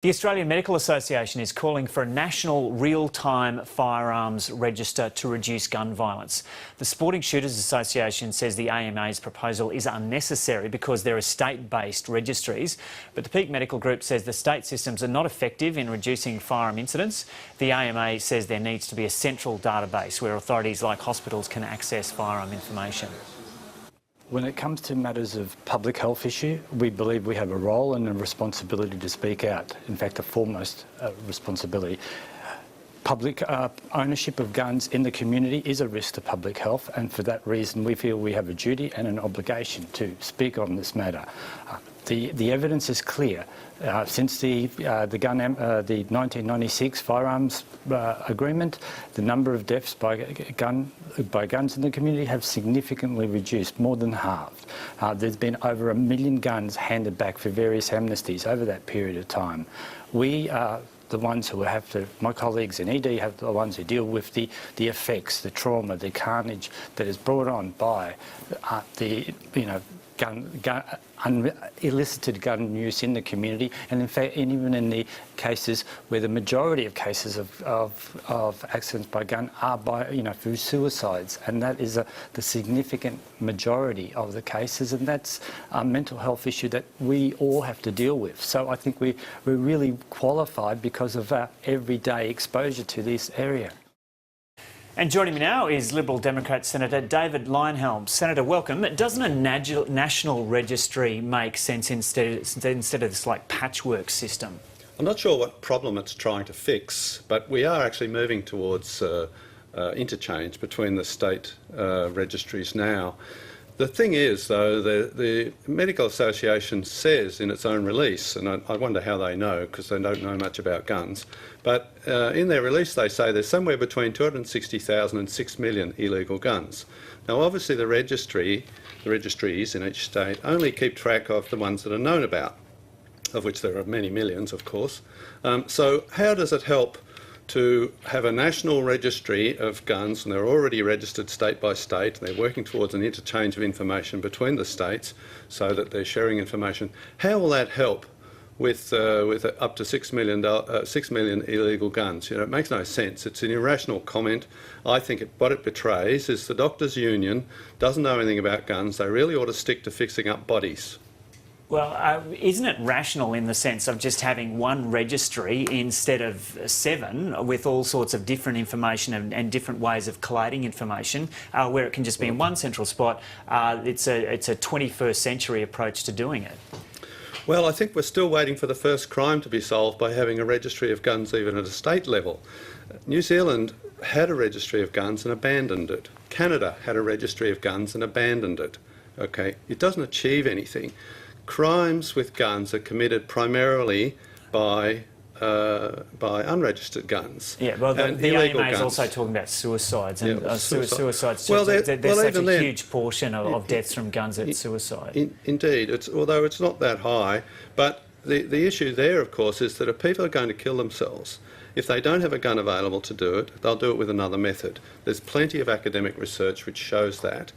The Australian Medical Association is calling for a national real-time firearms register to reduce gun violence. The Sporting Shooters Association says the AMA's proposal is unnecessary because there are state-based registries, but the Peak Medical Group says the state systems are not effective in reducing firearm incidents. The AMA says there needs to be a central database where authorities like hospitals can access firearm information. When it comes to matters of public health issue, we believe we have a role and a responsibility to speak out. In fact, a foremost responsibility. Public ownership of guns in the community is a risk to public health, and for that reason we feel we have a duty and an obligation to speak on this matter. The evidence is clear. Since the 1996 firearms agreement, the number of deaths by guns in the community have significantly reduced, more than halved. There's been over 1 million guns handed back for various amnesties over that period of time. We are the ones who have to, my colleagues in ED have the ones who deal with the effects, the trauma, the carnage that is brought on by illicit gun use in the community, and in fact, even in the cases where the majority of cases of accidents by gun are through suicides, and that is the significant majority of the cases, and that's a mental health issue that we all have to deal with. So I think we're really qualified because of our everyday exposure to this area. And joining me now is Liberal Democrat Senator David Leyonhjelm. Senator, welcome. Doesn't a national registry make sense instead of this patchwork system? I'm not sure what problem it's trying to fix, but we are actually moving towards interchange between the state registries now. The thing is, though, the Medical Association says in its own release, and I wonder how they know because they don't know much about guns, but in their release they say there's somewhere between 260,000 and 6 million illegal guns. Now, obviously the registries in each state only keep track of the ones that are known about, of which there are many millions, of course. So how does it help to have a national registry of guns, and they're already registered state by state, and they're working towards an interchange of information between the states so that they're sharing information? How will that help with up to 6 million illegal guns? It makes no sense. It's an irrational comment. I think what it betrays is the doctors' union doesn't know anything about guns. They really ought to stick to fixing up bodies. Well, isn't it rational in the sense of just having one registry instead of 7 with all sorts of different information and different ways of collating information where it can just be in one central spot? It's a 21st century approach to doing it. Well, I think we're still waiting for the first crime to be solved by having a registry of guns even at a state level. New Zealand had a registry of guns and abandoned it. Canada had a registry of guns and abandoned it. Okay, it doesn't achieve anything. Crimes with guns are committed primarily by unregistered guns. Yeah, well, the AMA is also talking about suicides, and suicides. Well, there's such a huge portion of deaths from guns at suicide. Indeed, although it's not that high, but the issue there, of course, is that if people are going to kill themselves, if they don't have a gun available to do it, they'll do it with another method. There's plenty of academic research which shows that.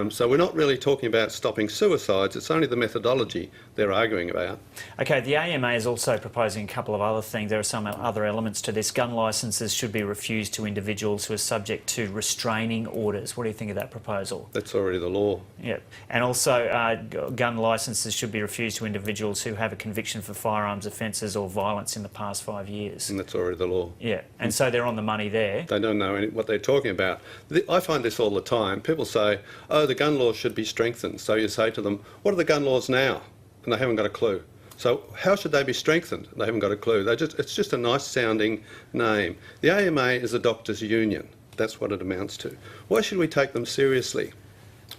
So we're not really talking about stopping suicides, it's only the methodology they're arguing about. Okay, the AMA is also proposing a couple of other things. There are some other elements to this. Gun licences should be refused to individuals who are subject to restraining orders. What do you think of that proposal? That's already the law. Yeah, and also gun licences should be refused to individuals who have a conviction for firearms offences or violence in the past 5 years. And that's already the law. Yeah, and so they're on the money there. They don't know what they're talking about. I find this all the time. People say, oh, the gun laws should be strengthened. So you say to them, what are the gun laws now? And they haven't got a clue. So how should they be strengthened? They haven't got a clue. It's just a nice sounding name. The AMA is a doctors' union. That's what it amounts to. Why should we take them seriously?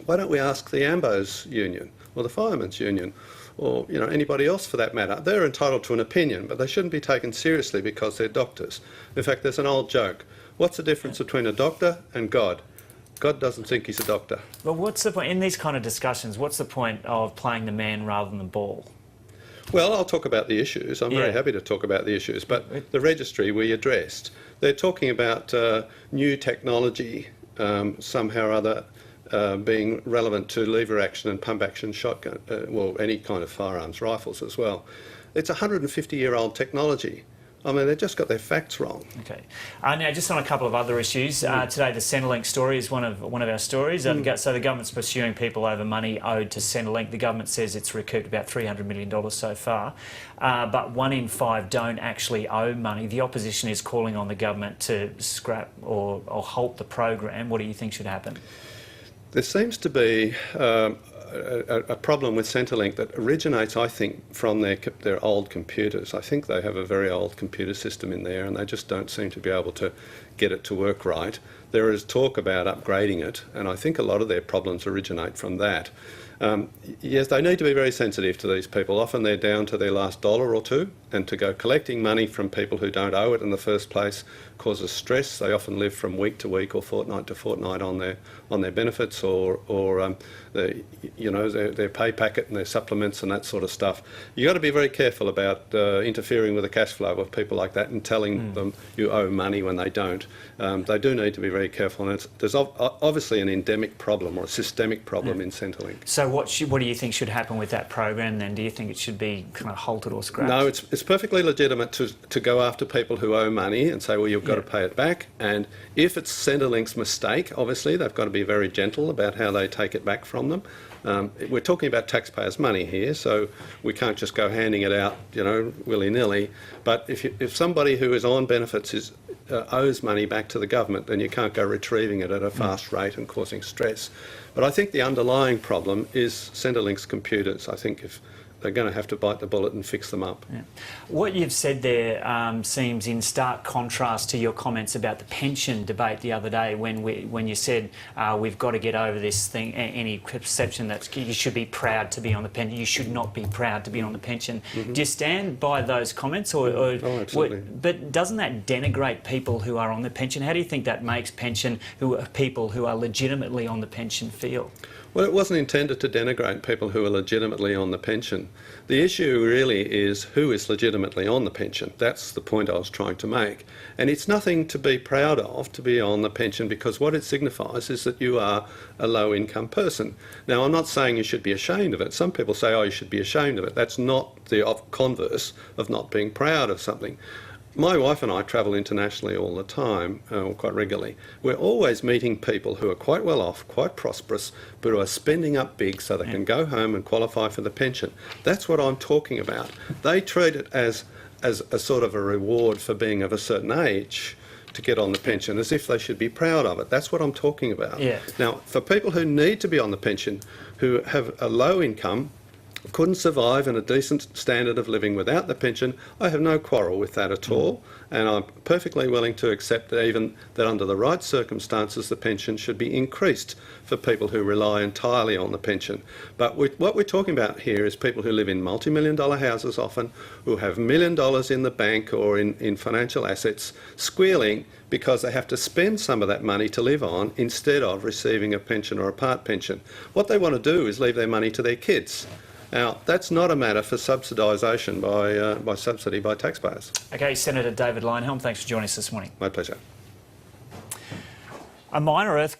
Why don't we ask the AMBO's union or the firemen's union or anybody else for that matter? They're entitled to an opinion, but they shouldn't be taken seriously because they're doctors. In fact, there's an old joke. What's the difference between a doctor and God? God doesn't think he's a doctor. Well, what's the point, in these kind of discussions, what's the point of playing the man rather than the ball? Well, I'll talk about the issues. I'm very happy to talk about the issues, but the registry we addressed, they're talking about new technology somehow or other being relevant to lever action and pump action shotgun, well, any kind of firearms, rifles as well. It's a 150-year-old technology. I mean, they've just got their facts wrong. Okay. Now, just on a couple of other issues. Today, the Centrelink story is one of our stories. So the government's pursuing people over money owed to Centrelink. The government says it's recouped about $300 million so far. But 1 in 5 don't actually owe money. The opposition is calling on the government to scrap or halt the program. What do you think should happen? There seems to be a problem with Centrelink that originates, I think, from their old computers. I think they have a very old computer system in there and they just don't seem to be able to get it to work right. There is talk about upgrading it, and I think a lot of their problems originate from that. Yes, they need to be very sensitive to these people. Often they're down to their last dollar or two, and to go collecting money from people who don't owe it in the first place causes stress. They often live from week to week or fortnight to fortnight on their benefits or their pay packet and their supplements and that sort of stuff. You've got to be very careful about interfering with the cash flow of people like that and telling them you owe money when they don't. They do need to be very careful, and there's obviously an endemic problem or a systemic problem in Centrelink. So what do you think should happen with that program then? Do you think it should be kind of halted or scrapped? No, it's perfectly legitimate to go after people who owe money and say, well, you've got to pay it back. And if it's Centrelink's mistake, obviously they've got to be very gentle about how they take it back from them. We're talking about taxpayers' money here, so we can't just go handing it out, willy-nilly. But if somebody who is on benefits owes money back to the government, then you can't go retrieving it at a fast rate and causing stress. But I think the underlying problem is Centrelink's computers. I think if they're going to have to bite the bullet and fix them up. Yeah. What you've said there seems in stark contrast to your comments about the pension debate the other day when you said we've got to get over this thing, any perception that you should be proud to be on the pension. You should not be proud to be on the pension. Do you stand by those comments? Oh, absolutely. But doesn't that denigrate people who are on the pension? How do you think that makes people who are legitimately on the pension feel? Well, it wasn't intended to denigrate people who are legitimately on the pension. The issue really is who is legitimately on the pension. That's the point I was trying to make. And it's nothing to be proud of to be on the pension, because what it signifies is that you are a low-income person. Now, I'm not saying you should be ashamed of it. Some people say, oh, you should be ashamed of it. That's not the converse of not being proud of something. My wife and I travel internationally all the time, quite regularly. We're always meeting people who are quite well off, quite prosperous, but who are spending up big so they can go home and qualify for the pension. That's what I'm talking about. They treat it as a sort of a reward for being of a certain age to get on the pension, as if they should be proud of it. That's what I'm talking about. Yeah. Now, for people who need to be on the pension, who have a low income, couldn't survive in a decent standard of living without the pension, I have no quarrel with that at all, and I'm perfectly willing to accept that even that under the right circumstances the pension should be increased for people who rely entirely on the pension. But what we're talking about here is people who live in multi-million-dollar houses often, who have $1 million in the bank or in financial assets, squealing because they have to spend some of that money to live on instead of receiving a pension or a part pension. What they want to do is leave their money to their kids. Now, that's not a matter for subsidisation by subsidy by taxpayers. Okay, Senator David Leyonhjelm, thanks for joining us this morning. My pleasure. A minor earthquake